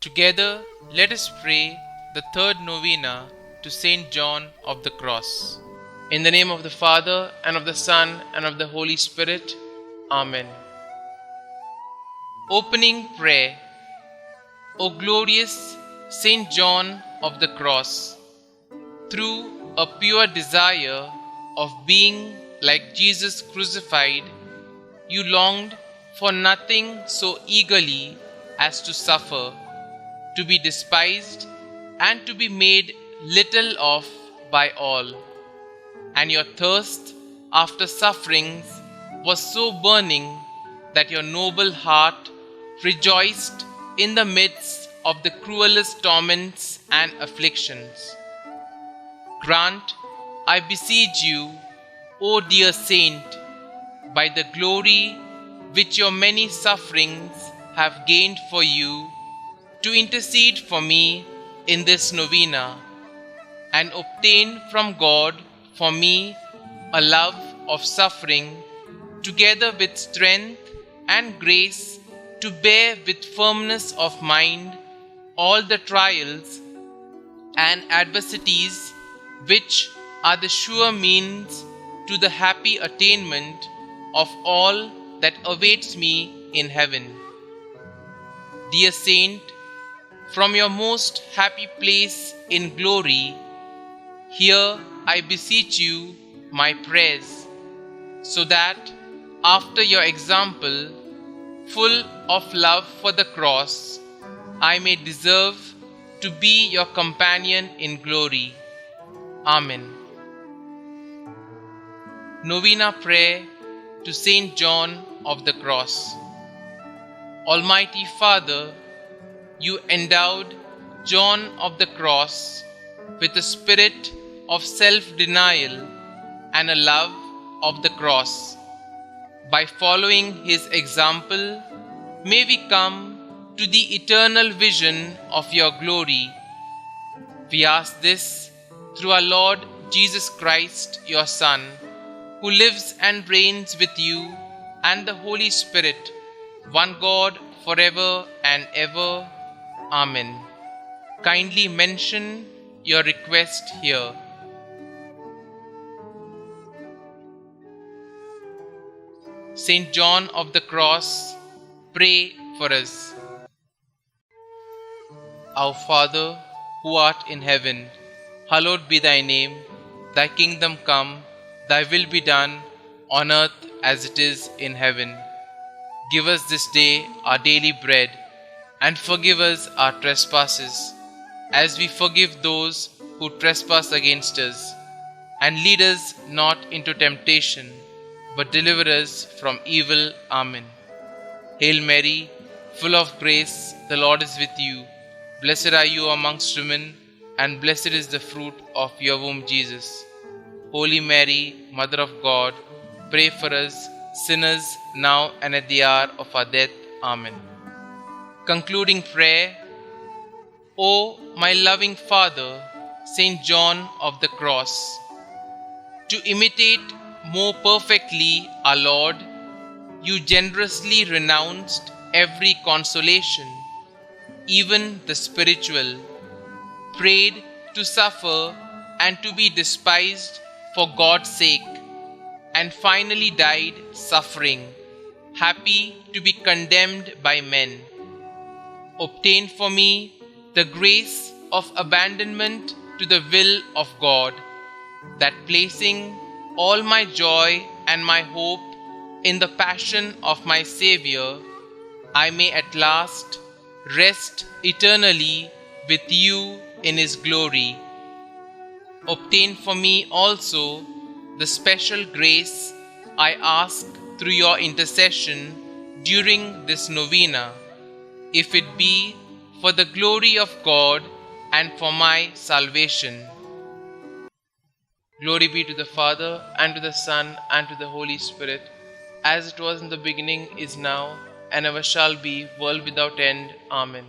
Together, let us pray the third novena to Saint John of the Cross. In the name of the Father, and of the Son, and of the Holy Spirit. Amen. Opening Prayer. O glorious Saint John of the Cross, through a pure desire of being like Jesus crucified, you longed for nothing so eagerly as to suffer, to be despised, and to be made little of by all. And your thirst after sufferings was so burning that your noble heart rejoiced in the midst of the cruelest torments and afflictions. Grant, I beseech you, O dear Saint, by the glory which your many sufferings have gained for you, to intercede for me in this novena, and obtain from God for me a love of suffering, together with strength and grace to bear with firmness of mind all the trials and adversities which are the sure means to the happy attainment of all that awaits me in heaven. Dear Saint, from your most happy place in glory, hear, I beseech you, my prayers, so that, after your example, full of love for the cross, I may deserve to be your companion in glory. Amen. Novena Prayer to Saint John of the Cross. Almighty Father, you endowed John of the Cross with a spirit of self-denial and a love of the cross. By following his example, may we come to the eternal vision of your glory. We ask this through our Lord Jesus Christ, your Son, who lives and reigns with you and the Holy Spirit, one God, forever and ever. Amen. Kindly mention your request here. Saint John of the Cross, pray for us. Our Father, who art in heaven, hallowed be thy name. Thy kingdom come, thy will be done, on earth as it is in heaven. Give us this day our daily bread, and forgive us our trespasses, as we forgive those who trespass against us. And lead us not into temptation, but deliver us from evil. Amen. Hail Mary, full of grace, the Lord is with you. Blessed are you amongst women, and blessed is the fruit of your womb, Jesus. Holy Mary, Mother of God, pray for us sinners, now and at the hour of our death. Amen. Concluding prayer. O my loving Father, Saint John of the Cross, to imitate more perfectly our Lord, you generously renounced every consolation, even the spiritual, prayed to suffer and to be despised for God's sake, and finally died suffering, happy to be condemned by men. Obtain for me the grace of abandonment to the will of God, that placing all my joy and my hope in the passion of my Savior, I may at last rest eternally with you in His glory. Obtain for me also the special grace I ask through your intercession during this novena, if it be for the glory of God and for my salvation. Glory be to the Father, and to the Son, and to the Holy Spirit, as it was in the beginning, is now, and ever shall be, world without end. Amen.